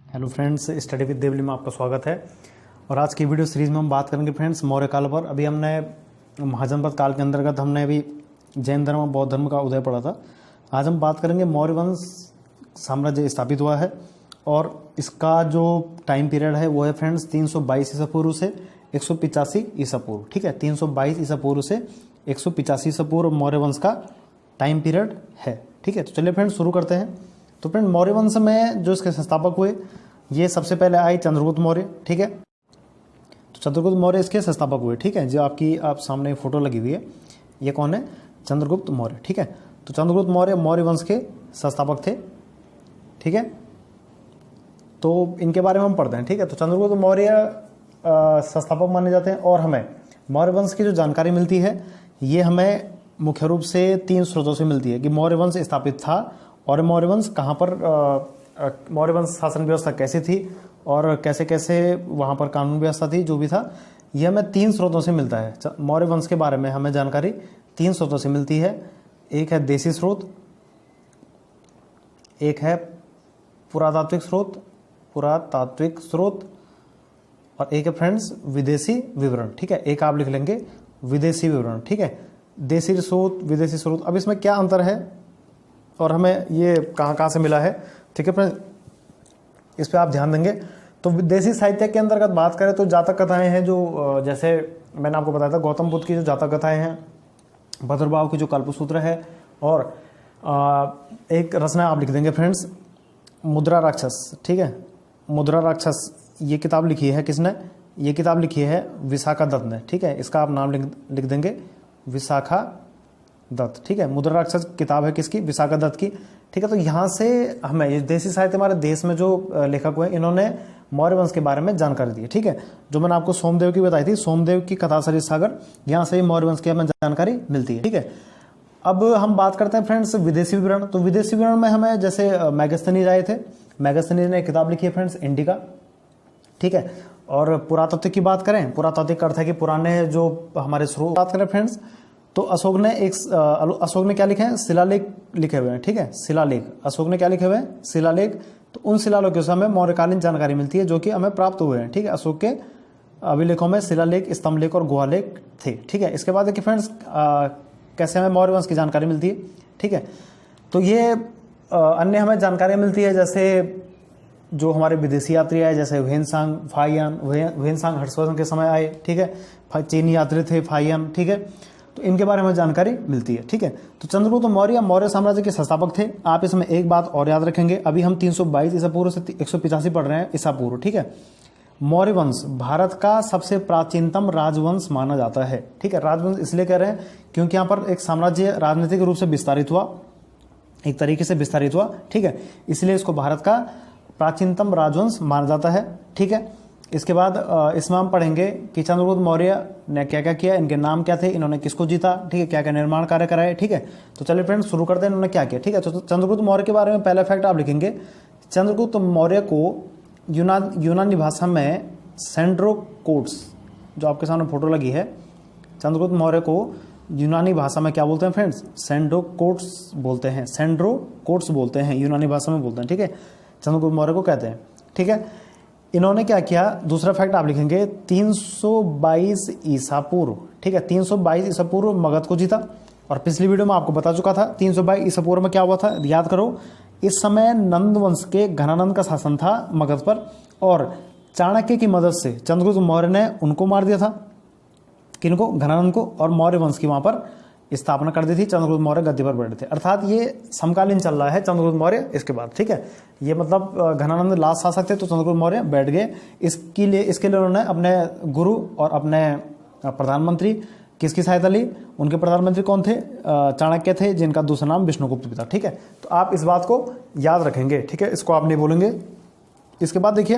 Hello friends, study with Devli में आपका स्वागत है। और आज की वीडियो सीरीज में हम बात करेंगे फ्रेंड्स मौर्य काल पर। अभी हमने महाजनपद काल के अंतर्गत हमने अभी जैन धर्म और बौद्ध धर्म का उदय पढ़ा था। आज हम बात करेंगे मौर्य वंश साम्राज्य स्थापित हुआ है और इसका जो टाइम पीरियड है वो है फ्रेंड्स 322 ईसा पूर्व से 185 ईसा पूर्व। ठीक है, 322 ईसा पूर्व से 185 ईसा पूर्व मौर्य वंश का टाइम पीरियड है। ठीक है, तो चलिए फ्रेंड्स शुरू करते हैं। तो फ्रेंड मौर्य वंश में जो इसके संस्थापक हुए ये सबसे पहले आए चंद्रगुप्त मौर्य। ठीक है, तो चंद्रगुप्त मौर्य इसके संस्थापक हुए। ठीक है, जो आप सामने फोटो लगी हुई है ये कौन है? चंद्रगुप्त मौर्य। ठीक है, तो चंद्रगुप्त मौर्य मौर्य वंश के संस्थापक थे। ठीक है, तो इनके बारे में हम पढ़ते हैं। ठीक है, तो चंद्रगुप्त मौर्य संस्थापक माने जाते हैं और हमें मौर्य वंश की जो जानकारी मिलती है ये हमें मुख्य रूप से 3 स्रोतों से मिलती है कि मौर्य वंश स्थापित था और मौर्य वंश कहाँ पर, मौर्य वंश शासन व्यवस्था कैसी थी और कैसे कैसे वहाँ पर कानून व्यवस्था थी, जो भी था ये हमें 3 स्रोतों से मिलता है। मौर्य वंश के बारे में हमें जानकारी 3 स्रोतों से मिलती है। एक है देसी स्रोत, एक है पुरातात्विक स्रोत और एक है फ्रेंड्स विदेशी विवरण। ठीक है, एक आप लिख लेंगे विदेशी विवरण। ठीक है, देसी स्रोत, विदेशी स्रोत। अब इसमें क्या अंतर है और हमें ये कहाँ से मिला है? ठीक है फ्रेंड्स, इस पे आप ध्यान देंगे। तो विदेशी साहित्य के अंतर्गत बात करें तो जातक कथाएं हैं, जो जैसे मैंने आपको बताया था गौतम बुद्ध की जो जातक कथाएं हैं, भद्रबाहु की जो कल्पसूत्र है और एक रचना आप लिख देंगे फ्रेंड्स मुद्रा राक्षस। ठीक है, मुद्रा राक्षस ये किताब लिखी है किसने? ये किताब लिखी है विशाखा दत्त ने। ठीक है, इसका आप नाम लिख देंगे विशाखा दत्त। ठीक है, मुद्रा राक्षस किताब है किसकी? विशाखा दत्त की। ठीक है, तो यहाँ से हमें ये देसी साहित्य हमारे देश में जो लेखक हुए इन्होंने मौर्य वंश के बारे में जानकारी दी है। ठीक है, जो मैंने आपको सोमदेव की बताई थी, सोमदेव की कथा सरित सागर, यहाँ से मौर्य वंश की हमें जानकारी मिलती है। ठीक है, अब हम बात करते हैं फ्रेंड्स विदेशी विवरण। तो विदेशी विवरण में हमें जैसे मैगस्थनीज आए थे, मैगस्थनीज ने एक किताब लिखी है फ्रेंड्स इंडिका। ठीक है, और पुरातत्व की बात करें, पुरातात्विक अर्थ है कि पुराने जो हमारे स्रोत बात करें फ्रेंड्स, तो अशोक ने क्या लिखे हैं? शिलालेख लिखे हुए हैं। ठीक है, शिलालेख, अशोक ने क्या लिखे हुए हैं? शिलालेख। तो उन शिलालेखों से हमें मौर्यकालीन जानकारी मिलती है जो कि हमें प्राप्त हुए हैं। ठीक है, अशोक के अभिलेखों में शिलालेख, स्तंभलेख और गुहालेख थे। ठीक है, इसके बाद देखिए फ्रेंड्स कैसे हमें मौर्य वंश की जानकारी मिलती है। ठीक है, तो ये अन्य हमें जानकारियाँ मिलती है जैसे जो हमारे विदेशी यात्री आए, जैसे ह्वेनसांग, फाहियान। ह्वेनसांग हर्षवर्धन के समय आए। ठीक है, चीनी यात्री थे फाहियान। ठीक है, तो इनके बारे में जानकारी मिलती है। ठीक है, तो चंद्रगुप्त मौर्य मौर्य साम्राज्य के संस्थापक थे। आप इसमें एक बात और याद रखेंगे, अभी हम 322 ईसा पूर्व से 185 पढ़ रहे हैं ईसा पूर्व। ठीक है, मौर्य वंश भारत का सबसे प्राचीनतम राजवंश माना जाता है। ठीक है, राजवंश इसलिए कह रहे हैं क्योंकि यहाँ पर एक साम्राज्य राजनीतिक रूप से विस्तारित हुआ, एक तरीके से विस्तारित हुआ। ठीक है, इसलिए इसको भारत का प्राचीनतम राजवंश माना जाता है। ठीक है, इसके बाद इसमें हम पढ़ेंगे कि चंद्रगुप्त मौर्य ने क्या क्या किया, इनके नाम क्या थे, इन्होंने किसको जीता। ठीक है, क्या क्या निर्माण कार्य कराए। ठीक है, तो चलिए फ्रेंड्स शुरू करते हैं इन्होंने क्या किया। ठीक है, तो चंद्रगुप्त मौर्य के बारे में पहला फैक्ट आप लिखेंगे, चंद्रगुप्त मौर्य को यूनानी भाषा में सेंड्रोकोट्स, जो आपके सामने फोटो लगी है, चंद्रगुप्त मौर्य को यूनानी भाषा में क्या बोलते हैं फ्रेंड्स? सेंड्रोकोट्स बोलते हैं, सेंड्रोकोट्स बोलते हैं, यूनानी भाषा में बोलते हैं। ठीक है, चंद्रगुप्त मौर्य को कहते हैं। ठीक है, इन्होंने क्या किया? दूसरा फैक्ट आप लिखेंगे 322 ईसा पूर्व। ठीक है, 322 ईसा पूर्व मगध को जीता और पिछली वीडियो में आपको बता चुका था 322 ईसा पूर्व में क्या हुआ था, याद करो। इस समय नंद वंश के घनानंद का शासन था मगध पर और चाणक्य की मदद से चंद्रगुप्त मौर्य ने उनको मार दिया था, किनको? घनानंद को, और मौर्य वंश की वहां पर स्थापना कर दी थी। चंद्रगुप्त मौर्य गद्दी पर बैठे थे, अर्थात ये समकालीन चल रहा है चंद्रगुप्त मौर्य इसके बाद। ठीक है, ये मतलब घनानंद लास्ट शासक थे तो चंद्रगुप्त मौर्य बैठ गए। इसके लिए उन्होंने अपने गुरु और अपने प्रधानमंत्री किसकी सहायता ली? उनके प्रधानमंत्री कौन थे? चाणक्य थे, जिनका दूसरा नाम विष्णुगुप्त भी था। ठीक है, तो आप इस बात को याद रखेंगे। ठीक है, इसको आप नहीं भूलेंगे। इसके बाद देखिए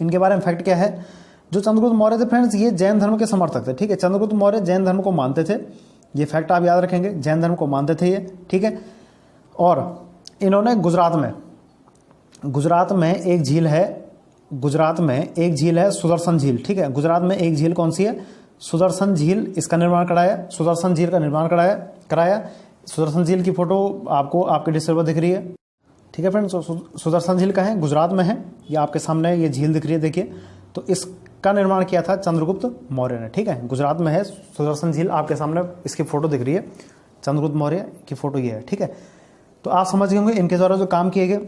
इनके बारे में फैक्ट क्या है। जो चंद्रगुप्त मौर्य थे फ्रेंड्स ये जैन धर्म के समर्थक थे। ठीक है, चंद्रगुप्त मौर्य जैन धर्म को मानते थे, ये फैक्ट आप याद रखेंगे, जैन धर्म को मानते थे ये। ठीक है, और इन्होंने गुजरात में एक झील है, सुदर्शन झील। ठीक है, गुजरात में एक झील कौन सी है? सुदर्शन झील, इसका निर्माण कराया, सुदर्शन झील का निर्माण कराया। सुदर्शन झील की फोटो आपको आपके डिस्प्ले पर दिख रही है। ठीक है फ्रेंड्स। सुदर्शन झील का है, गुजरात में है, ये आपके सामने ये झील दिख रही है देखिए। तो इसका निर्माण किया था चंद्रगुप्त मौर्य ने, ठीक है। गुजरात में है सुदर्शन झील, आपके सामने इसकी फोटो दिख रही है, चंद्रगुप्त मौर्य की फोटो ये है, ठीक है। तो आप समझ गए होंगे इनके द्वारा जो काम किए गए,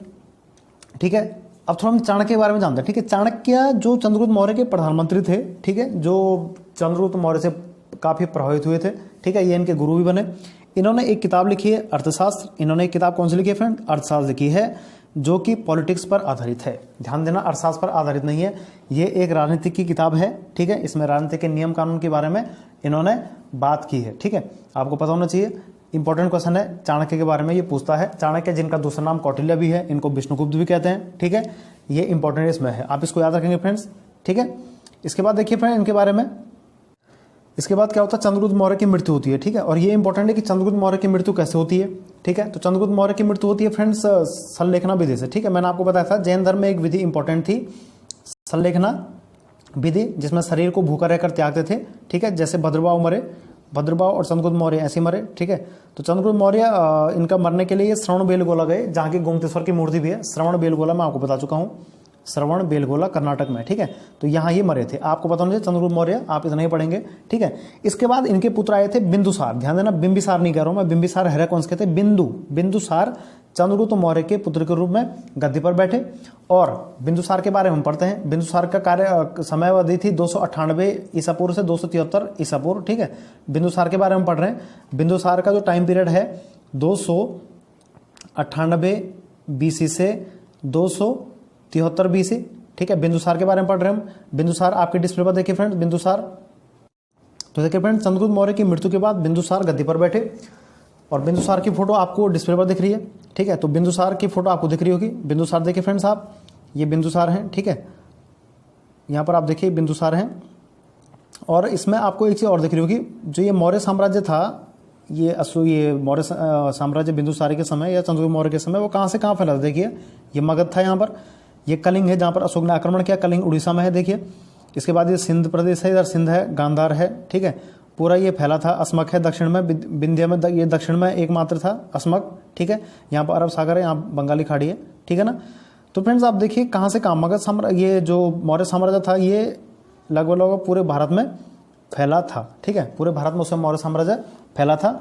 ठीक है। अब थोड़ा हम चाणक्य के बारे में जानते हैं, ठीक है। चाणक्य जो चंद्रगुप्त मौर्य के प्रधानमंत्री थे, ठीक है, जो चंद्रगुप्त मौर्य से काफी प्रभावित हुए थे, ठीक है। ये इनके गुरु भी बने। इन्होंने एक किताब लिखी है अर्थशास्त्र। इन्होंने एक किताब कौन सी लिखी है फ्रेंड? अर्थशास्त्र लिखी है, जो कि पॉलिटिक्स पर आधारित है। ध्यान देना, अर्थशास्त्र पर आधारित नहीं है, ये एक राजनीति की किताब है, ठीक है। इसमें राजनीति के नियम कानून के बारे में इन्होंने बात की है, ठीक है। आपको पता होना चाहिए, इंपॉर्टेंट क्वेश्चन है, चाणक्य के बारे में ये पूछता है। चाणक्य जिनका दूसरा नाम कौटिल्य भी है, इनको विष्णुगुप्त भी कहते हैं, ठीक है। ये इंपॉर्टेंट इसमें है, आप इसको याद रखेंगे फ्रेंड्स, ठीक है। इसके बाद देखिए फ्रेंड इनके बारे में, इसके बाद क्या होता है, चंद्रगुप्त मौर्य की मृत्यु होती है, ठीक है। और ये इंपॉर्टेंट है कि चंद्रगुप्त मौर्य की मृत्यु कैसे होती है, ठीक है। तो चंद्रगुप्त मौर्य की मृत्यु होती है फ्रेंड्स संलेखना विधि से, ठीक है। मैंने आपको बताया था जैन धर्म में एक विधि इंपॉर्टेंट थी, संलेखना विधि, जिसमें शरीर को भूखा रहकर त्यागते थे, ठीक है। जैसे भद्रबाहु मरे, भद्रबाहु और चंद्रगुप्त मौर्य ऐसे मरे, ठीक है। तो चंद्रगुप्त मौर्य इनका मरने के लिए श्रवण बेलगोला गए, जहाँ की गोमतेश्वर की मूर्ति भी है। श्रवण बेलगोला मैं आपको बता चुका हूँ, श्रवण बेलगोला कर्नाटक में, ठीक है। तो यहाँ ये मरे थे, आपको पता होना चाहिए चंद्रगुप्त मौर्य, आप इतना ही पढ़ेंगे, ठीक है। इसके बाद इनके पुत्र आए थे बिंदुसार। ध्यान देना, बिंबिसार नहीं कह रहा हूँ मैं, बिंबिसार हेराकौंस के थे, बिंदुसार चंद्रगुप्त मौर्य के पुत्र के रूप में गद्दी पर बैठे। और बिंदुसार के बारे में हम पढ़ते हैं। बिंदुसार का कार्य समयावधि थी 298 ईसा पूर्व से 273 ईसा पूर्व, ठीक है। बिंदुसार के बारे में पढ़ रहे हैं। बिंदुसार का जो टाइम पीरियड है 298 बीसी से 273 बीसी, ठीक है। बिंदुसार के बारे में पढ़ रहे हैं हम। बिंदुसार आपके डिस्प्ले पर देखिए फ्रेंड्स, बिंदुसार। तो देखिए फ्रेंड्स, चंद्रगुप्त मौर्य की मृत्यु के बाद बिंदुसार गद्दी पर बैठे, और बिंदुसार की फोटो आपको डिस्प्ले पर दिख रही है, ठीक है। तो बिंदुसार की फोटो आपको दिख रही होगी। बिंदुसार देखिए फ्रेंड्स आप, ये बिंदुसार हैं, ठीक है। यहाँ पर आप देखिए बिंदुसार हैं। और इसमें आपको एक चीज और दिख रही होगी, जो ये मौर्य साम्राज्य था, ये मौर्य साम्राज्य बिंदुसार के समय या चंद्रगुप्त मौर्य के समय वो कहाँ से कहाँ फैला था। देखिए ये मगध था, यहाँ पर ये कलिंग है जहाँ पर अशोक ने आक्रमण किया, कलिंग उड़ीसा में है देखिए। इसके बाद ये सिंध प्रदेश है, इधर सिंध है, गांधार है, ठीक है। पूरा ये फैला था। अस्मक है दक्षिण में, विंध्य में, ये दक्षिण में एकमात्र था अस्मक, ठीक है। यहाँ पर अरब सागर है, यहाँ बंगाली खाड़ी है, ठीक है ना। तो फ्रेंड्स आप देखिए कहाँ से कहाँ मगध साम्राज्य, ये जो मौर्य साम्राज्य था, ये लगभग पूरे भारत में फैला था, ठीक है। पूरे भारत में उस समय मौर्य साम्राज्य फैला था।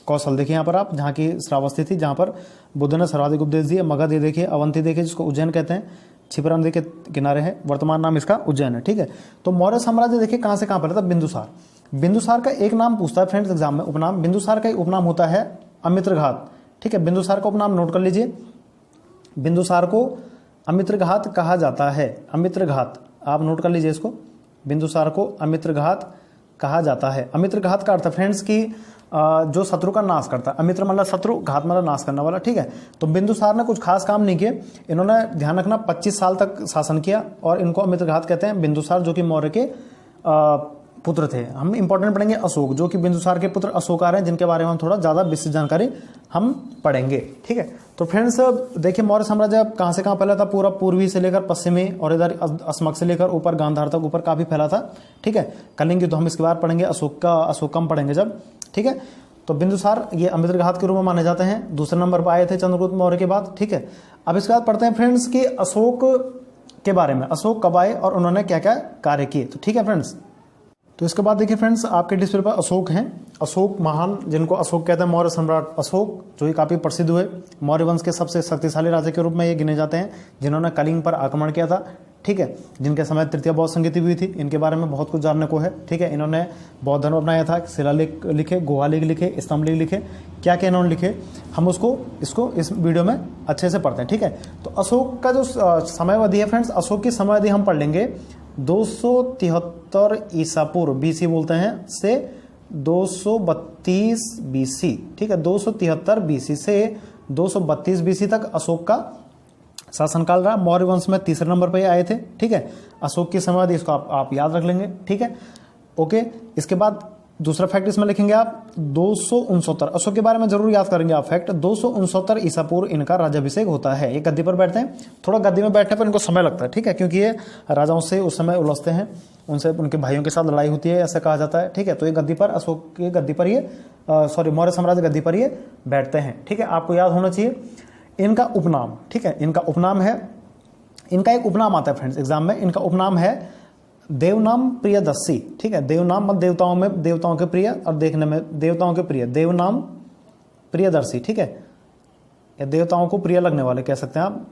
कौशल देखिए यहाँ पर आप, जहाँ की श्रावस्ती थी, जहाँ पर बुद्ध ने सर्वाधिक उपदेश दिए। मगध ये देखिए, अवंती देखिए जिसको उज्जैन कहते हैं, छिपरा नदी के किनारे है, वर्तमान नाम इसका उज्जैन है, ठीक है। तो मौर्य साम्राज्य देखिए कहाँ से कहाँ फैला था, बिंदुसार। बिंदुसार का एक नाम पूछता है फ्रेंड्स एग्जाम में, उपनाम। बिंदुसार का एक उपनाम होता है अमित्रघात, ठीक है। बिंदुसार का उपनाम नोट कर लीजिए, बिंदुसार को अमित्रघात कहा जाता है। अमित्रघात आप नोट कर लीजिए इसको, बिंदुसार को अमित्रघात कहा जाता है। अमित्रघात का अर्थ फ्रेंड्स की जो शत्रु का नाश करता है। अमित्र मतलब शत्रु, घात मतलब नाश करने वाला, ठीक है। तो बिंदुसार ने कुछ खास काम नहीं किए, इन्होंने ध्यान रखना 25 साल तक शासन किया, और इनको अमित्रघात कहते हैं। बिंदुसार जो कि मौर्य के पुत्र थे। हम इंपॉर्टेंट पढ़ेंगे अशोक, जो कि बिंदुसार के पुत्र अशोक आ रहे हैं, जिनके बारे में हम थोड़ा ज्यादा विस्तृत जानकारी हम पढ़ेंगे, ठीक है। तो फ्रेंड्स देखिए मौर्य साम्राज्य कहां से कहां फैला था, पूरा पूर्वी से लेकर पश्चिमी, और इधर अस्मक से लेकर ऊपर गांधार तक ऊपर काफी फैला था, ठीक है। कलिंग तो हम इसके बाद पढ़ेंगे, अशोक कम पढ़ेंगे जब, ठीक है। तो बिंदुसार ये अमित्रघात के रूप में माने जाते हैं। दूसरे नंबर पर आए थे चंद्रगुप्त मौर्य के बाद, ठीक है। अब इसके बाद पढ़ते हैं फ्रेंड्स कि अशोक के बारे में, अशोक कब आए और उन्होंने क्या क्या कार्य किए, तो ठीक है फ्रेंड्स। तो इसके बाद देखिए फ्रेंड्स आपके डिस्प्ले पर अशोक हैं, अशोक महान, जिनको अशोक कहते हैं, मौर्य सम्राट अशोक, जो ये काफी प्रसिद्ध हुए। मौर्य वंश के सबसे शक्तिशाली राजा के रूप में ये गिने जाते हैं, जिन्होंने कलिंग पर आक्रमण किया था, ठीक है। जिनके समय तृतीय बौद्ध संगीति हुई थी। इनके बारे में बहुत कुछ जानने को है, ठीक है। इन्होंने बौद्ध धर्म अपनाया था, शिलालेख लिखे, गुहा लेख लिखे, स्तंभ लेख लिखे, क्या क्या इन्होंने लिखे, हम इसको इस वीडियो में अच्छे से पढ़ते हैं, ठीक है। तो अशोक का जो समयावधि है फ्रेंड्स, अशोक की समयावधि हम पढ़ लेंगे 273 ईसा पूर्व, बीसी बोलते हैं, से 232 बीसी, ठीक है। 273 बीसी से 232 बीसी तक अशोक का शासनकाल रहा। मौर्य वंश में तीसरे नंबर पर आए थे, ठीक है। अशोक की समयावधि इसको आप याद रख लेंगे, ठीक है, ओके। इसके बाद दूसरा फैक्ट इसमें लिखेंगे आप 269, अशोक के बारे में जरूर याद करेंगे आप फैक्ट। 269 ईसा पूर्व इनका राज्याभिषेक होता है। ये गद्दी पर बैठते हैं, थोड़ा गद्दी में बैठने पर इनको समय लगता है, ठीक है, क्योंकि ये राजाओं से उस समय उलझते हैं, उनसे उनके भाइयों के साथ लड़ाई होती है, ऐसा कहा जाता है, ठीक है। तो ये गद्दी पर, अशोक की गद्दी पर ये मौर्य साम्राज्य गद्दी पर ये बैठते हैं, ठीक है। आपको याद होना चाहिए इनका उपनाम, ठीक है, इनका उपनाम है, इनका एक उपनाम आता है फ्रेंड्स एग्जाम में, इनका उपनाम है देवनाम प्रियदर्शी, ठीक है, देवनाम मतलब देवताओं में देवताओं के प्रिय और देखने में देवताओं के प्रिय, देवनाम प्रियदर्शी, ठीक है, या देवताओं को प्रिय लगने वाले कह सकते हैं आप,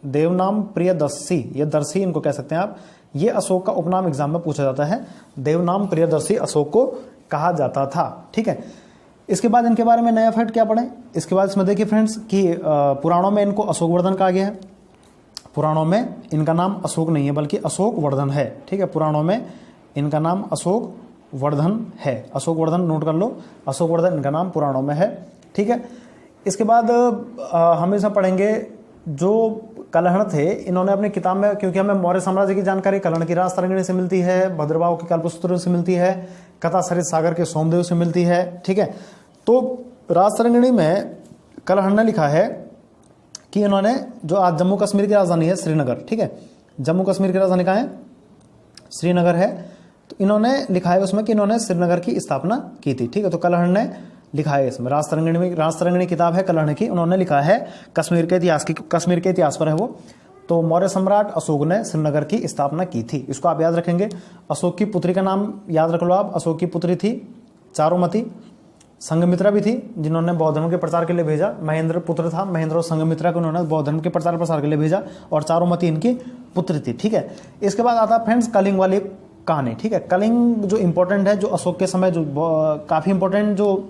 देवनाम प्रियदर्शी, ये दर्शी इनको कह सकते हैं आप। ये अशोक का उपनाम एग्जाम में पूछा जाता है, देवनाम प्रियदर्शी अशोक को कहा जाता था, ठीक है। इसके बाद इनके बारे में नया फैक्ट क्या पढ़ें, इसके बाद इसमें देखिए फ्रेंड्स कि पुराणों में इनको अशोक वर्धन कहा गया है, पुराणों में इनका नाम अशोक नहीं है बल्कि अशोक वर्धन है, ठीक है, पुराणों में इनका नाम अशोक वर्धन है, अशोक वर्धन नोट कर लो, अशोक वर्धन इनका नाम पुराणों में है, ठीक है। इसके बाद हम इसमें पढ़ेंगे जो कलहण थे, इन्होंने अपनी किताब में, क्योंकि हमें मौर्य साम्राज्य की जानकारी कलहण की राज तरंगिणी से मिलती है, भद्रबाहु के कल्पसूत्र से मिलती है, कथा सरित सागर के सोमदेव से मिलती है, ठीक है। तो राज तरंगिणी में कलहण ने लिखा है कि इन्होंने, जो आज जम्मू कश्मीर की राजधानी है श्रीनगर, ठीक है, जम्मू कश्मीर की राजधानी कहाँ है, श्रीनगर है, तो इन्होंने लिखा है उसमें कि इन्होंने श्रीनगर की स्थापना की थी, ठीक है। तो कलहण ने लिखा है इसमें, राज तरंगिणी में, राज तरंगिणी किताब है कलहण की, उन्होंने लिखा है कश्मीर के इतिहास की, कश्मीर के इतिहास पर है वो। तो मौर्य सम्राट अशोक ने श्रीनगर की स्थापना की थी, इसको आप याद रखेंगे। अशोक की पुत्री का नाम याद रख लो आप, अशोक की पुत्री थी चारुमती, संघमित्रा भी थी जिन्होंने बौद्ध धर्म के प्रचार के लिए भेजा, महेंद्र पुत्र था, महेंद्र और संघमित्रा को उन्होंने बौद्ध धर्म के प्रचार प्रसार के लिए भेजा, और चारुमती इनकी पुत्री थी, ठीक है। इसके बाद आता है फ्रेंड्स कलिंग वाली कहानी, ठीक है। कलिंग जो इंपॉर्टेंट है, जो अशोक के समय जो काफी इंपॉर्टेंट जो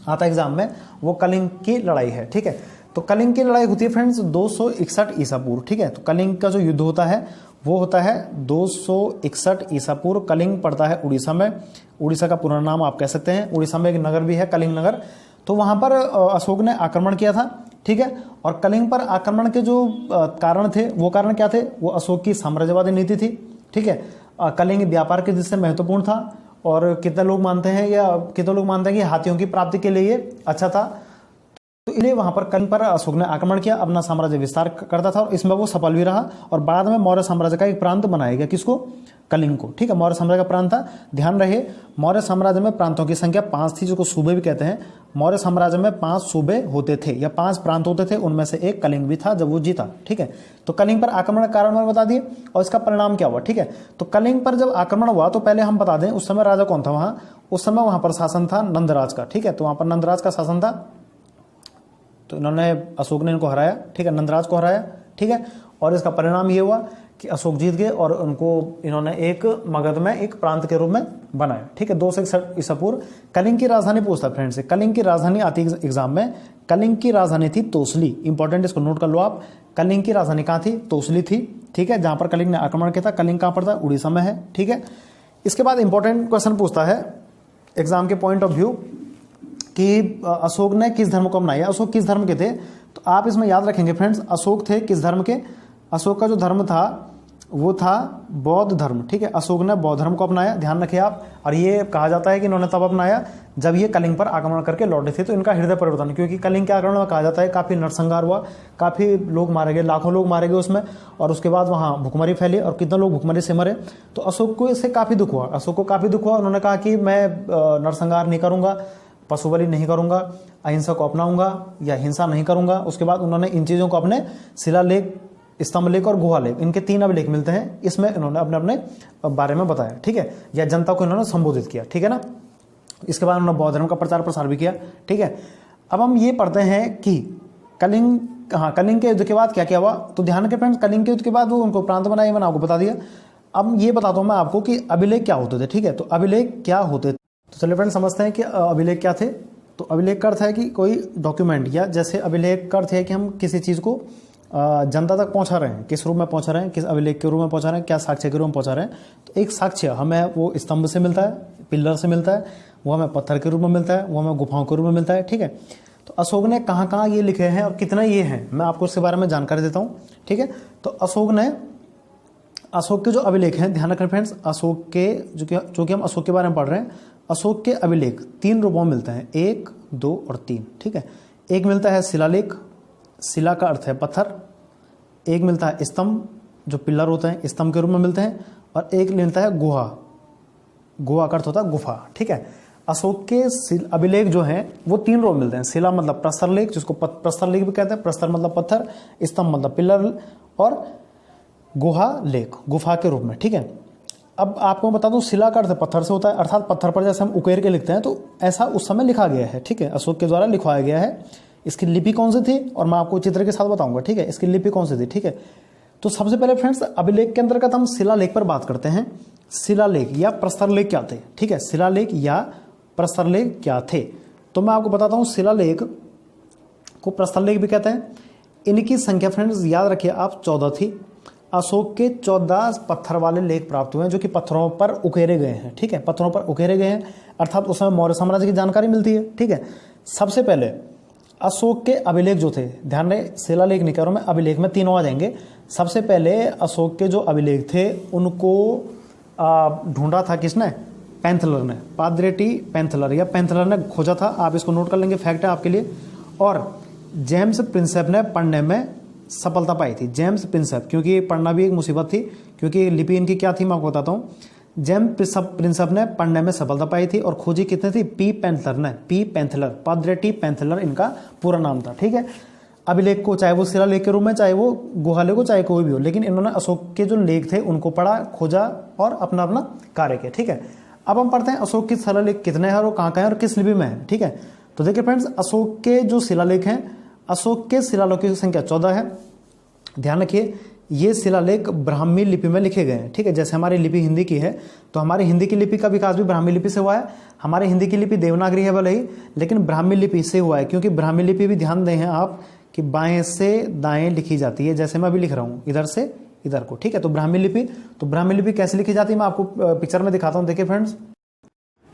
आता है एग्जाम में, वो कलिंग की लड़ाई है, ठीक है। तो कलिंग की लड़ाई होती है फ्रेंड्स 261 ईसा पूर्व, ठीक है। तो कलिंग का जो युद्ध होता है वो होता है 261 ईसा पूर्व। कलिंग पड़ता है उड़ीसा में, उड़ीसा का पूरा नाम आप कह सकते हैं, उड़ीसा में एक नगर भी है कलिंग नगर। तो वहां पर अशोक ने आक्रमण किया था, ठीक है। और कलिंग पर आक्रमण के जो कारण थे, वो कारण क्या थे, वो अशोक की साम्राज्यवादी नीति थी, ठीक है। कलिंग व्यापार की दृष्टि से महत्वपूर्ण था, और कितने लोग मानते हैं कि हाथियों की प्राप्ति के लिए अच्छा था, तो इसलिए वहां पर कलिंग पर अशोक ने आक्रमण किया, अपना साम्राज्य विस्तार करता था, और इसमें वो सफल भी रहा, और बाद में मौर्य साम्राज्य का एक प्रांत बनाया गया, किसको, कलिंग को, ठीक है। मौर्य साम्राज्य का प्रांत था, ध्यान रहे मौर्य साम्राज्य में प्रांतों की संख्या 5 थी, जिसको सूबे भी कहते हैं। मौर्य साम्राज्य में 5 सूबे होते थे या 5 प्रांत होते थे, उनमें से एक कलिंग भी था जब वो जीता, ठीक है। तो कलिंग पर आक्रमण का कारण मैंने बता दिए, और इसका परिणाम क्या हुआ, ठीक है। तो कलिंग पर जब आक्रमण हुआ, तो पहले हम बता दें उस समय राजा कौन था वहां, उस समय वहां पर शासन था नंदराज का, ठीक है। तो वहां पर नंदराज का शासन था, तो इन्होंने, अशोक ने इनको हराया, ठीक है, नंदराज को हराया, ठीक है। और इसका परिणाम ये हुआ कि अशोक जीत गए, और उनको इन्होंने एक मगध में एक प्रांत के रूप में बनाया, ठीक है। 261 ईसा पूर्व। कलिंग की राजधानी पूछता है फ्रेंड्स, कलिंग की राजधानी आती है एग्जाम में, कलिंग की राजधानी थी तोसली, इंपॉर्टेंट, इसको नोट कर लो आप। कलिंग की राजधानी कहाँ थी, तोसली थी, ठीक है, जहां पर कलिंग ने आक्रमण किया था। कलिंग कहां पर था, उड़ीसा में है, ठीक है। इसके बाद इंपॉर्टेंट क्वेश्चन पूछता है एग्जाम के पॉइंट ऑफ व्यू कि अशोक ने किस धर्म को अपनाया, अशोक किस धर्म के थे। तो आप इसमें याद रखेंगे फ्रेंड्स, अशोक थे किस धर्म के, अशोक का जो धर्म था वो था बौद्ध धर्म, ठीक है। अशोक ने बौद्ध धर्म को अपनाया, ध्यान रखिए आप। और ये कहा जाता है कि इन्होंने तब अपनाया जब ये कलिंग पर आक्रमण करके लौटे थे। तो इनका हृदय परिवर्तन, क्योंकि कलिंग के आक्रमण में कहा जाता है काफी नरसंहार हुआ, काफी लोग मारे गए, लाखों लोग मारे गए उसमें, और उसके बाद वहां भुखमरी फैली, और कितने लोग भुखमरी से मरे। तो अशोक को इससे काफी दुख हुआ, अशोक को काफी दुख हुआ। उन्होंने कहा कि मैं नरसंहार नहीं करूंगा, पशु बलि नहीं करूंगा, अहिंसा को अपनाऊंगा या हिंसा नहीं करूंगा। उसके बाद उन्होंने इन चीजों को अपने शिलालेख, स्तंभ लेख और गुहा लेख, इनके 3 अभिलेख मिलते हैं, इसमें इन्होंने अपने अपने बारे में बताया, ठीक है, या जनता को इन्होंने संबोधित किया, ठीक है ना। इसके बाद उन्होंने बौद्ध धर्म का प्रचार प्रसार भी किया, ठीक है। अब हम ये पढ़ते हैं कि कलिंग, हाँ, कलिंग के युद्ध के बाद क्या क्या हुआ। तो ध्यान के फ्रेंड्स, कलिंग के युद्ध के बाद वो उनको प्रांत बनाया, मैंने आपको बता दिया। अब ये बताता हूं मैं आपको कि अभिलेख क्या होते थे, ठीक है। तो अभिलेख क्या होते थे, तो चलिए फ्रेंड्स समझते हैं कि अभिलेख क्या थे। तो अभिलेख का अर्थ है कि कोई डॉक्यूमेंट, या जैसे अभिलेख का अर्थ है कि हम किसी चीज को जनता तक पहुंचा रहे हैं, किस रूप में पहुंचा रहे हैं, किस अभिलेख के रूप में पहुंचा रहे हैं, क्या साक्ष्य के रूप में पहुंचा रहे हैं। तो एक साक्ष्य हमें वो स्तंभ से मिलता है, पिलर से मिलता है, वो हमें पत्थर के रूप में मिलता है, वो हमें गुफाओं के रूप में मिलता है, ठीक है। तो अशोक ने कहाँ कहाँ ये लिखे हैं और कितना ये हैं, मैं आपको इसके बारे में जानकारी देता हूँ, ठीक है। तो अशोक के जो अभिलेख हैं, ध्यान रखें फ्रेंड्स, अशोक के जो कि हम अशोक के बारे में पढ़ रहे हैं, अशोक के अभिलेख 3 रूपों में मिलते हैं, 1, 2 और 3, ठीक है। एक मिलता है शिलालेख, शिला का अर्थ है पत्थर। एक मिलता है स्तंभ, जो पिलर होते हैं, स्तंभ के रूप में मिलते हैं। और एक मिलता है गुहा, गुहा का अर्थ होता है गुफा, ठीक है। अशोक के अभिलेख जो हैं वो 3 रोल मिलते हैं। शिला मतलब प्रस्तर लेख, जिसको प्रस्तर लेख भी कहते हैं, प्रस्तर मतलब पत्थर, स्तंभ मतलब पिलर, और गुहा लेख गुफा के रूप में, ठीक है। अब आपको बता दूं, शिला का अर्थ पत्थर से होता है, अर्थात पत्थर पर जैसे हम उकेर के लिखते हैं, तो ऐसा उस समय लिखा गया है, ठीक है, अशोक के द्वारा लिखवाया गया है। इसकी लिपि कौन सी थी, और मैं आपको चित्र के साथ बताऊंगा, ठीक है, इसकी लिपि कौन सी थी, ठीक है। तो सबसे पहले फ्रेंड्स, अभिलेख के अंतर्गत हम शिलालेख पर बात करते हैं। शिलालेख या प्रस्तर लेख क्या थे, ठीक है, शिलालेख या प्रस्तर लेख क्या थे। तो मैं आपको बताता हूं, शिलालेख को प्रस्तर लेख भी कहते हैं। इनकी संख्या फ्रेंड्स याद रखिए आप 14 थी। अशोक के 14 पत्थर वाले लेख प्राप्त हुए हैं, जो कि पत्थरों पर उकेरे गए हैं, ठीक है, पत्थरों पर उकेरे गए हैं, अर्थात उस समय मौर्य साम्राज्य की जानकारी मिलती है, ठीक है। सबसे पहले अशोक के अभिलेख जो थे, ध्यान रहे शिलालेख नहीं कह रहा हूं मैं, अभिलेख में तीनों आ जाएंगे। सबसे पहले अशोक के जो अभिलेख थे उनको ढूंढा था किसने, पैंथलर ने, पादरेटी पैंथलर या पैंथलर ने खोजा था। आप इसको नोट कर लेंगे, फैक्ट है आपके लिए। और जेम्स प्रिंसेप ने पढ़ने में सफलता पाई थी। जेम्स प्रिंसेप, क्योंकि पढ़ना भी एक मुसीबत थी, क्योंकि लिपि इनकी क्या थी मैं आपको बताता हूँ। जेम्स प्रिंसेप ने पढ़ने में सफलता पाई थी, और खोजी कितने थी, पी पैंथलर ने, पी पैंथलर, पादरेटी पैंथलर इनका पूरा नाम था, ठीक है। अभिलेख को चाहे वो शिलालेख के रूप में, चाहे वो गुहालेख को, चाहे कोई भी हो, लेकिन इन्होंने अशोक के जो लेख थे उनको पढ़ा, खोजा और अपना अपना कार्य किया, ठीक है। अब हम पढ़ते हैं अशोक के शिलालेख कितने हैं और कहाँ कहाँ हैं और किस लिपि में है, ठीक है। तो देखिए फ्रेंड्स, अशोक के जो शिलालेख हैं, अशोक के शिलालेखों की संख्या 14 है। ध्यान रखिए, ये शिलालेख ब्राह्मी लिपि में लिखे गए हैं, ठीक है। जैसे हमारी लिपि हिंदी की है, तो हमारी हिंदी की लिपि का विकास भी ब्राह्मी लिपि से हुआ है। हमारी हिंदी की लिपि देवनागरी है भले ही, लेकिन ब्राह्मी लिपि से हुआ है, क्योंकि ब्राह्मी लिपि भी ध्यान दें आप कि बाएं से दाएं लिखी जाती है, जैसे मैं अभी लिख रहा हूं इधर से इधर को, ठीक है। तो ब्राह्मी लिपि कैसे लिखी जाती है मैं आपको पिक्चर में दिखाता हूं। देखिए फ्रेंड्स,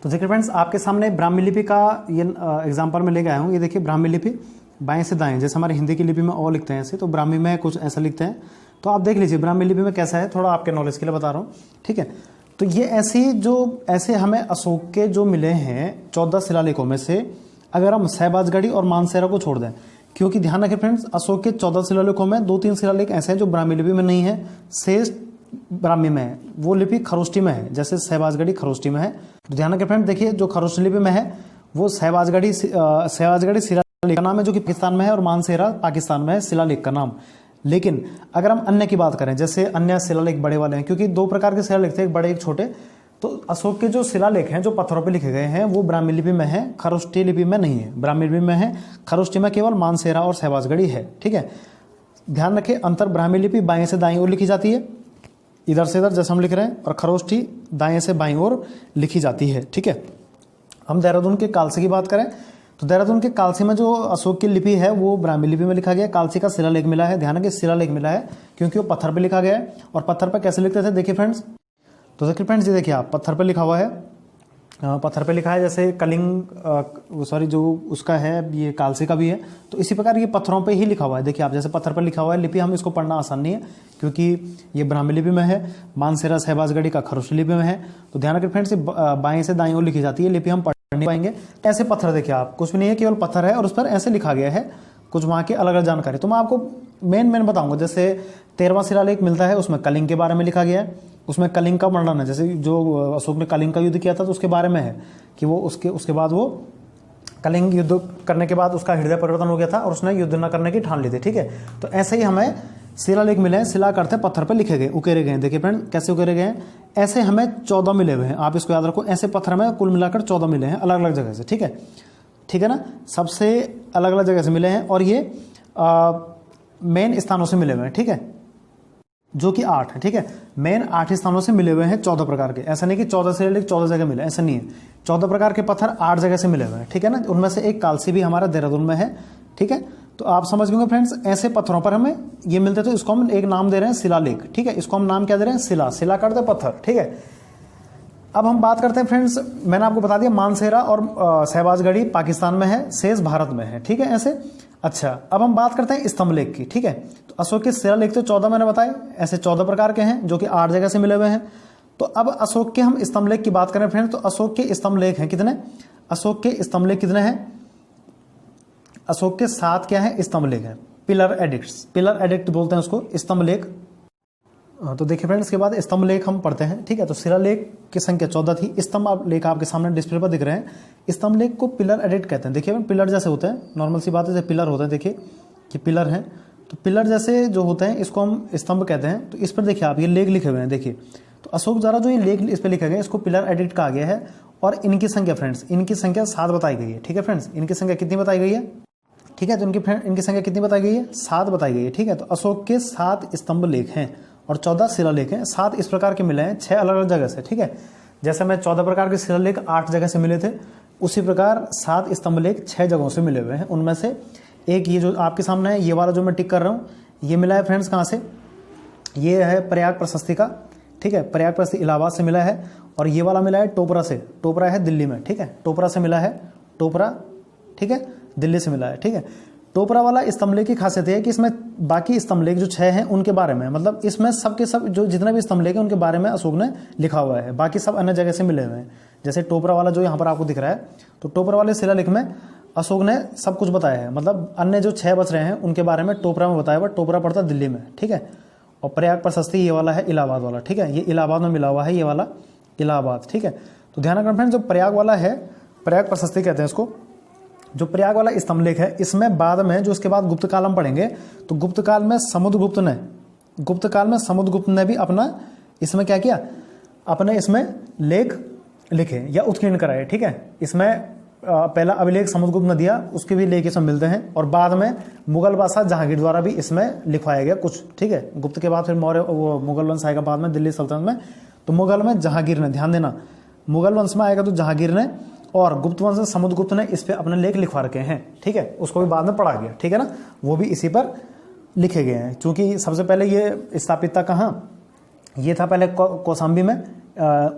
तो देखिए फ्रेंड्स, आपके सामने ब्राह्मी लिपि का ये एग्जाम्पल में लेके आया हूँ। ये देखिए ब्राह्मी लिपि बाएं से दाएं, जैसे हमारी हिंदी की लिपि में ओ लिखते हैं ऐसे, तो ब्राह्मी में कुछ ऐसा लिखते हैं। तो आप देख लीजिए ब्राह्मी लिपि में कैसा है, थोड़ा आपके नॉलेज के लिए बता रहा हूँ, ठीक है। तो ये ऐसे हमें अशोक के जो मिले हैं 14 शिलालेखों में से, अगर हम सहबाजगढ़ी और मानसेरा को छोड़ दें, क्योंकि ध्यान रखें फ्रेंड्स, अशोक के 14 शिलालेखों में 2-3 शिलालेख ऐसे हैं जो ब्राह्मी लिपि में नहीं है, शेष ब्राह्मी में है। वो लिपि खरोष्टी में है, जैसे सहबाजगढ़ी खरोष्टी में है। तो ध्यान रखें फ्रेंड, देखिए जो खरोष्टी लिपि में है वो सहबाजगढ़ी शिलालेख का नाम है, जो कि पाकिस्तान में है, और मानसेरा पाकिस्तान में है शिलालेख का नाम। लेकिन अगर हम अन्य की बात करें, जैसे अन्य शिलालेख बड़े वाले हैं, क्योंकि 2 प्रकार के शिलालेख थे, एक बड़े एक छोटे। तो अशोक के जो शिलालेख हैं जो पत्थरों पर लिखे गए हैं वो ब्राह्मी लिपि में है, खरोष्टी लिपि में नहीं है। ब्राह्मी लिपि में है, खरोष्टी में केवल मानसेरा और सहबाजगढ़ी है, ठीक है। ध्यान रखें, अंतर ब्राह्मी लिपि बाएं से दाएं ओर लिखी जाती है, इधर से इधर जैसे हम लिख रहे हैं, और खरोष्टी दाएं से बाएं ओर लिखी जाती है, ठीक है। हम देहरादून के कालसी की बात करें, तो देहरादून के कालसी में जो अशोक की लिपि है वो ब्राह्मी लिपि में लिखा गया है। कालसी का शिलालेख मिला है, ध्यान रखिए शिलालेख मिला है, क्योंकि वो पत्थर पे लिखा गया है। और पत्थर पे कैसे लिखते थे, देखिए फ्रेंड्स, तो देखिए फ्रेंड्स, ये देखिए आप, पत्थर पे लिखा हुआ है, पत्थर पे लिखा है, जैसे कलिंग सॉरी जो उसका है, ये कालसी का भी है। तो इसी प्रकार ये पत्थरों पे ही लिखा हुआ है। देखिए आप, जैसे पत्थर पर लिखा हुआ है लिपि, हम इसको पढ़ना आसान नहीं है, क्योंकि ये ब्राह्मी लिपि में है, मानसेरा सहबाजगढ़ी का खरोष्टी लिपि में है। तो ध्यान रखें फ्रेंड्स, बाएं से दाएं ओर लिखी जाती है लिपि, हम पढ़ नहीं पाएंगे। ऐसे पत्थर देखिए आप, कुछ भी नहीं है, केवल पत्थर है और उस पर ऐसे लिखा गया है, कुछ वहां की अलग अलग जानकारी। तो मैं आपको मेन बताऊंगा, जैसे 13वां शिलालेख मिलता है, उसमें कलिंग के बारे में लिखा गया है, उसमें कलिंग का वर्णन है, जैसे जो अशोक ने कलिंग का युद्ध किया था तो उसके बारे में है कि वो उसके बाद वो कलिंग युद्ध करने के बाद उसका हृदय परिवर्तन हो गया था और उसने युद्ध न करने की ठान ली थी, ठीक है। तो ऐसे ही हमें शिलालेख मिले हैं, शिला करते पत्थर पर लिखे गए, उकेरे गए। देखिए फ्रेंड कैसे उकेरे गए हैं, ऐसे हमें 14 मिले हुए हैं, आप इसको याद रखो। ऐसे पत्थर में कुल मिलाकर 14 मिले हैं, अलग अलग जगह से, ठीक है, ठीक है ना, सबसे अलग अलग जगह से मिले हैं। और ये मेन स्थानों से मिले हुए हैं, ठीक है, जो कि 8 है, ठीक है। मेन 8 स्थानों से मिले हुए हैं 14 प्रकार के। ऐसा नहीं कि 14 शिलालेख 14 जगह मिले, ऐसा नहीं है। 14 प्रकार के पत्थर 8 जगह से मिले हुए हैं, ठीक है ना। उनमें से एक कालसी भी हमारा देहरादून में है, ठीक है। तो आप समझ गए फ्रेंड्स, ऐसे पत्थरों पर हमें ये मिलते, तो इसको हम एक नाम दे रहे हैं शिलालेख, ठीक है। इसको हम नाम क्या दे रहे हैं, शिला करते पत्थर, ठीक है। अब हम बात करते हैं फ्रेंड्स, मैंने आपको बता दिया मानसेरा और सहबाजगढ़ी पाकिस्तान में है, शेष भारत में है, ठीक है, ऐसे। अच्छा, अब हम बात करते हैं स्तंभलेख की, ठीक है। तो अशोक के शिलालेख तो 14 मैंने बताए, ऐसे 14 प्रकार के हैं जो कि 8 जगह से मिले हुए हैं। तो अब अशोक के हम स्तंभलेख की बात करें फ्रेंड्स, तो अशोक के स्तंभलेख हैं कितने, अशोक के स्तंभलेख कितने हैं, अशोक के 7 क्या है स्तंभलेख है, पिलर एडिक्ट बोलते हैं उसको, स्तंभलेख तो देखिए फ्रेंड्स, इसके बाद स्तंभ लेख हम पढ़ते हैं। ठीक है, तो शिलालेख की संख्या 14 थी। स्तंभ लेख आपके सामने डिस्प्ले पर दिख रहे हैं। स्तंभ लेख को पिलर एडिट कहते हैं। देखिए पिलर जैसे होते हैं, नॉर्मल सी बात है, जैसे पिलर होते हैं, देखिए कि पिलर हैं, तो पिलर जैसे जो होते हैं इसको हम स्तंभ कहते हैं। तो इस पर देखिए आप ये लेख लिखे हुए हैं, देखिए तो अशोक द्वारा जो ये लेख इस पर लिखे गए इसको पिलर एडिट कहा गया है। और इनकी संख्या फ्रेंड्स, इनकी संख्या 7 बताई गई है। ठीक है फ्रेंड्स, इनकी संख्या कितनी बताई गई है? ठीक है, तो इनकी संख्या कितनी बताई गई है? 7 बताई गई है। ठीक है, तो अशोक के 7 स्तंभ लेख हैं और 14 शिलालेख हैं। 7 इस प्रकार के मिले हैं 6 अलग अलग जगह से। ठीक है, जैसे मैं 14 प्रकार के शिलालेख 8 जगह से मिले थे, उसी प्रकार 7 स्तंभ लेख 6 जगहों से मिले हुए हैं। उनमें से एक ये जो आपके सामने है, ये वाला जो मैं टिक कर रहा हूँ, ये मिला है फ्रेंड्स कहाँ से? ये है प्रयाग प्रशस्ति का। ठीक है, प्रयाग प्रशस्ति इलाहाबाद से मिला है। और ये वाला मिला है टोपरा से। टोपरा है दिल्ली में। ठीक है, टोपरा से मिला है, टोपरा, ठीक है, दिल्ली से मिला है। ठीक है, टोपरा वाला स्तंभ लेख की खासियत है कि इसमें बाकी स्तंभ लेख जो 6 हैं उनके बारे में, मतलब इसमें सब के सब जो जितने भी स्तंभ लेख हैं उनके बारे में अशोक ने लिखा हुआ है। बाकी सब अन्य जगह से मिले हुए हैं। जैसे टोपरा वाला जो यहाँ पर आपको दिख रहा है, तो टोपरा वाले शिलालेख में अशोक ने सब कुछ बताया है, मतलब अन्य जो 6 बच रहे हैं उनके बारे में टोपरा में बताया हुआ। टोपरा पड़ता दिल्ली में। ठीक है, और प्रयाग प्रशस्ति ये वाला है इलाहाबाद वाला। ठीक है, ये इलाहाबाद में मिला हुआ है, ये वाला इलाहाबाद। ठीक है, तो ध्यान रखना फ्रेंड्स, जो प्रयाग वाला है, प्रयाग प्रशस्ति कहते हैं इसको। जो प्रयाग वाला स्तंभ लेख है, इसमें बाद में जो इसके बाद गुप्त काल हम पढ़ेंगे, तो गुप्त काल में समुद्रगुप्त ने भी अपना इसमें क्या किया, अपने इसमें लेख लिखे या उत्कीर्ण कराए। ठीक है, इसमें पहला अभिलेख समुद्रगुप्त ने दिया, उसके भी लेख इसमें मिलते हैं। और बाद में मुगल बादशाह जहांगीर द्वारा भी इसमें लिखवाया गया कुछ। ठीक है, गुप्त के बाद फिर मौर्य वो मुगल वंश आएगा बाद में दिल्ली सल्तनत में, तो मुगल में जहांगीर ने, ध्यान देना, मुगल वंश में आएगा तो जहांगीर ने, और गुप्त वंश समुद्रगुप्त ने इस पे अपने लेख लिखवा रखे हैं। ठीक है, उसको भी बाद में पढ़ा गया। ठीक है ना, वो भी इसी पर लिखे गए हैं। क्योंकि सबसे पहले ये स्थापित था कहाँ, ये था पहले कौशाम्बी में,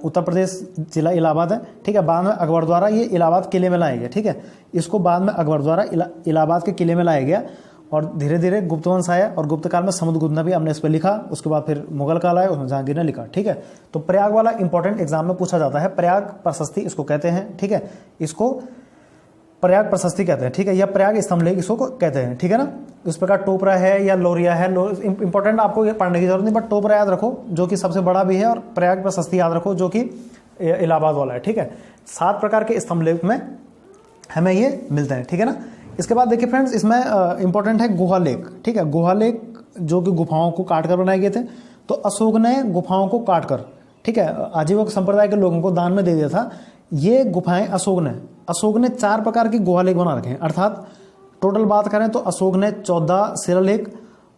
उत्तर प्रदेश जिला इलाहाबाद है। ठीक है, बाद में अकबर द्वारा ये इलाहाबाद किले में लाया गया। ठीक है, इसको बाद में अकबर द्वारा इलाहाबाद के किले में लाया गया। और धीरे धीरे गुप्त वंश आया और गुप्त काल में समुद्रगुप्त ने भी हमने इस पर लिखा। उसके बाद फिर मुगल काल आया, उसमें जहांगीर ने लिखा। ठीक है, तो प्रयाग वाला इंपॉर्टेंट एग्जाम में पूछा जाता है। प्रयाग प्रशस्ति इसको कहते हैं। ठीक है, इसको प्रयाग प्रशस्ति कहते हैं। ठीक है, या प्रयाग स्तंभ लेख इसको कहते हैं। ठीक है ना, इस प्रकार टोपरा है या लोरिया है, इंपॉर्टेंट आपको ये पढ़ने की जरूरत नहीं, बट टोपरा याद रखो जो कि सबसे बड़ा भी है, और प्रयाग प्रशस्ति याद रखो जो कि इलाहाबाद वाला है। ठीक है, 7 प्रकार के स्तंभ लेख में हमें ये मिलते हैं। ठीक है ना, इसके बाद देखिए फ्रेंड्स, इसमें इंपॉर्टेंट है गुहा लेख। ठीक है, गुहा लेख जो कि गुफाओं को काट कर बनाए गए थे। तो अशोक ने गुफाओं को काट कर, ठीक है, आजीविक संप्रदाय के लोगों को दान में दे दिया था। ये गुफाएं अशोक ने 4 प्रकार की गुहा लेख बना रखे हैं। अर्थात टोटल बात करें तो अशोक ने 14 शिलालेख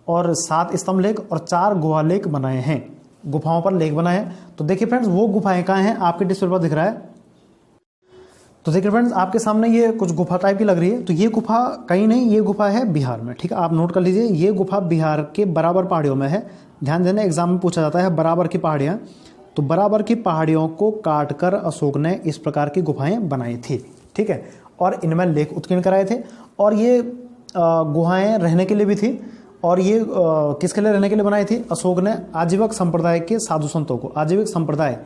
और 7 स्तंभ लेख और 4 गुहा लेख बनाए हैं, गुफाओं पर लेख बनाए हैं। तो देखिए फ्रेंड्स, वो गुफाएं कहाँ हैं, आपके डिस्प्ले पर दिख रहा है। तो देखिए फ्रेंड्स, आपके सामने ये कुछ गुफा टाइप की लग रही है। तो ये गुफा कहीं नहीं, ये गुफा है बिहार में। ठीक है, आप नोट कर लीजिए, ये गुफा बिहार के बराबर पहाड़ियों में है। ध्यान देना, एग्जाम में पूछा जाता है बराबर की पहाड़ियाँ। तो बराबर की पहाड़ियों को काटकर अशोक ने इस प्रकार की गुफाएं बनाई थी। ठीक है, और इनमें लेख उत्कीर्ण कराए थे। और ये गुहाएं रहने के लिए भी थी। और ये किसके लिए रहने के लिए बनाई थी? अशोक ने आजीविक संप्रदाय के साधु संतों को, आजीविक संप्रदाय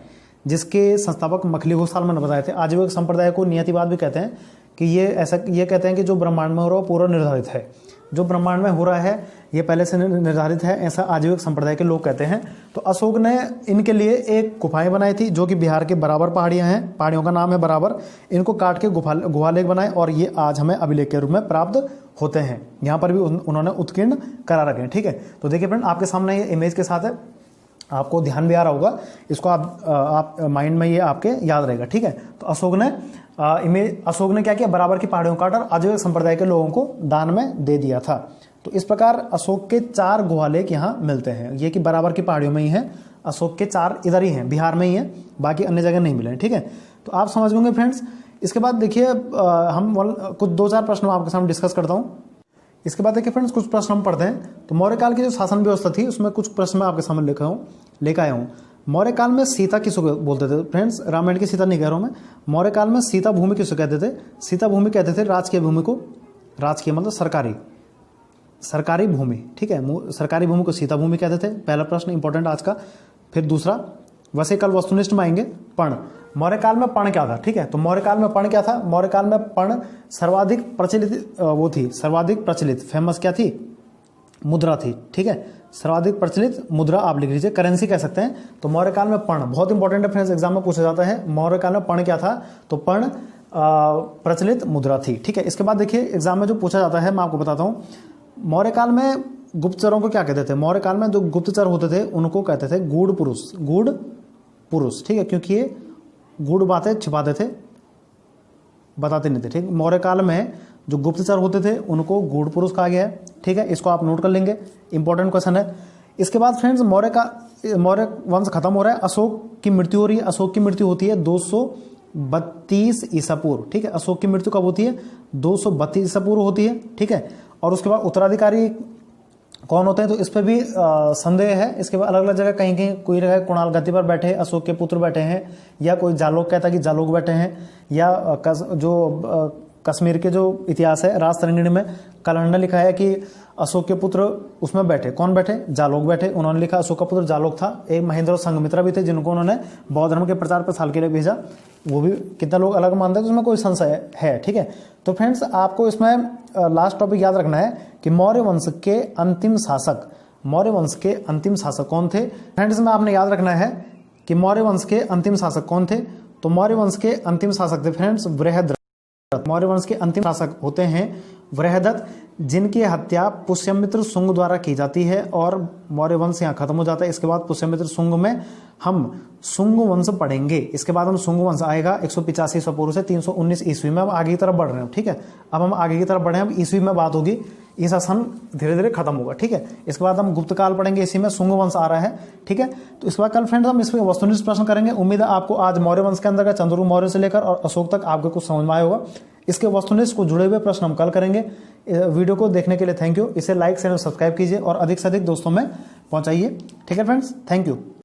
जिसके संस्थापक मखली घोषाल ने बताए थे। आजीविक संप्रदाय को नियतिवाद भी कहते हैं कि ये कहते हैं कि जो ब्रह्मांड में हो रहा है वो पूरा निर्धारित है, जो ब्रह्मांड में हो रहा है ये पहले से निर्धारित है, ऐसा आजीविक संप्रदाय के लोग कहते हैं। तो अशोक ने इनके लिए एक गुफाएं बनाई थी जो कि बिहार के बराबर पहाड़ियां हैं, पहाड़ियों का नाम है बराबर। इनको काट के गुहा लेख बनाए और ये आज हमें अभिलेख के रूप में प्राप्त होते हैं। यहाँ पर भी उन्होंने उत्कीर्ण करा रखे हैं। ठीक है, तो देखिए फ्रेंड, आपके सामने ये इमेज के साथ है, आपको ध्यान भी आ रहा होगा, इसको आप माइंड में ये आपके याद रहेगा। ठीक है, तो अशोक ने क्या किया, बराबर की पहाड़ियों को काट और आजीविक संप्रदाय के लोगों को दान में दे दिया था। तो इस प्रकार अशोक के 4 गुहा लेख यहाँ मिलते हैं। ये कि बराबर की पहाड़ियों में ही है, अशोक के 4 इधर ही हैं, बिहार में ही है, बाकी अन्य जगह नहीं मिले। ठीक है, तो आप समझ होंगे फ्रेंड्स। इसके बाद देखिए हम कुछ 2-4 प्रश्न आपके सामने डिस्कस करता हूँ। इसके बाद देखिए फ्रेंड्स, कुछ प्रश्न हम पढ़ते हैं। तो मौर्य काल की जो शासन व्यवस्था थी उसमें कुछ प्रश्न मैं आपके सामने लेकर आया हूँ। मौर्य काल में सीता किसको बोलते थे? फ्रेंड्स, रामायण की सीता नहीं कह रहा हूँ मैं। मौर्य काल में सीता भूमि किसको कहते थे? सीता भूमि कहते थे राजकीय भूमि को, राजकीय मतलब सरकारी भूमि। ठीक है, सरकारी भूमि को सीता भूमि कहते थे। पहला प्रश्न इंपॉर्टेंट आज का। फिर दूसरा, वैसे कल वस्तुनिष्ठ में आएंगे, पर्ण। मौर्य काल में पर्ण क्या था? ठीक है, तो मौर्य काल में पर्ण क्या था? मौर्य काल में पर्ण सर्वाधिक प्रचलित वो थी, सर्वाधिक प्रचलित फेमस क्या थी? मुद्रा थी, ठीक है। सर्वाधिक प्रचलित मुद्रा आप लिख लीजिए, करेंसी कह सकते हैं। तो मौर्य काल में पर्ण बहुत इंपॉर्टेंट है फ्रेंड्स, एग्जाम में पूछा जाता है। मौर्य काल में पर्ण क्या था, तो पर्ण प्रचलित मुद्रा थी, ठीक है। इसके बाद देखिए एग्जाम में जो पूछा जाता है मैं आपको बताता हूँ। मौर्य काल में गुप्तचरों को क्या कहते थे, मौर्य काल में जो गुप्तचर होते थे उनको कहते थे गूढ़ पुरुष, गूढ़ पुरुष, ठीक है, क्योंकि ये गूढ़ बातें छिपाते थे, बताते नहीं थे, ठीक। मौर्य काल में जो गुप्तचर होते थे उनको गूढ़ पुरुष कहा गया है, ठीक है। इसको आप नोट कर लेंगे, इंपॉर्टेंट क्वेश्चन है। इसके बाद फ्रेंड्स मौर्य वंश खत्म हो रहा है, अशोक की मृत्यु हो रही है। अशोक की मृत्यु होती है 232 ईसा पूर्व, ठीक है। अशोक की मृत्यु कब होती है, 232 ईसा पूर्व होती है, ठीक है। और उसके बाद उत्तराधिकारी कौन होते हैं, तो इस पर भी संदेह है। इसके बाद अलग अलग जगह कहीं कहीं कोई रहा है कुणाल गद्दी पर बैठे, अशोक के पुत्र बैठे हैं, या कोई जालोक कहता है कि जालोक बैठे हैं, या कश्मीर के जो इतिहास है राजतरंगिणी में कलहंडा लिखा है कि अशोक के पुत्र उसमें बैठे, कौन बैठे, जालोक बैठे। उन्होंने लिखा अशोक का पुत्र जालोक था। एक महेंद्र और संघमित्रा भी थे जिनको उन्होंने बौद्ध धर्म के प्रचार प्रसार के लिए भेजा। वो भी कितना लोग अलग मानते हैं, तो उसमें कोई संशय है, ठीक है। तो फ्रेंड्स आपको इसमें लास्ट टॉपिक याद रखना है कि मौर्य वंश के अंतिम शासक, मौर्य वंश के अंतिम शासक कौन थे। फ्रेंड्स में आपने याद रखना है कि मौर्य वंश के अंतिम शासक कौन थे। तो मौर्य वंश के अंतिम शासक थे फ्रेंड्स बृहद्रथ। मौर्य वंश के अंतिम शासक होते हैं बृहद्रथ, जिनकी हत्या पुष्यमित्र शुंग द्वारा की जाती है और मौर्य वंश यहाँ खत्म हो जाता है। इसके बाद पुष्यमित्र शुंग में हम शुंग वंश पढ़ेंगे। इसके बाद हम शुंग वंश आएगा 185 ईसा पूर्व से 319 ईस्वी में। हम आगे की तरफ बढ़ रहे हैं, ठीक है। अब हम आगे की तरफ बढ़े, हम ईस्वी में बात होगी, ईसा सन धीरे धीरे खत्म होगा, ठीक है। इसके बाद हम गुप्त काल पढ़ेंगे, इसी में शुंग वंश आ रहा है, ठीक है। तो इसके बाद कल फ्रेंड्स हम इस पर वस्तुनिष्ठ प्रश्न करेंगे। उम्मीद है आपको आज मौर्य वंश के अंदर का चंद्रगुप्त मौर्य से लेकर और अशोक तक आपको कुछ समझ में आया होगा। इसके वस्तुनिष्ठ को जुड़े हुए प्रश्न हम कल करेंगे। वीडियो को देखने के लिए थैंक यू। इसे लाइक शेयर और सब्सक्राइब कीजिए और अधिक से अधिक दोस्तों में पहुंचाइए, ठीक है फ्रेंड्स, थैंक यू।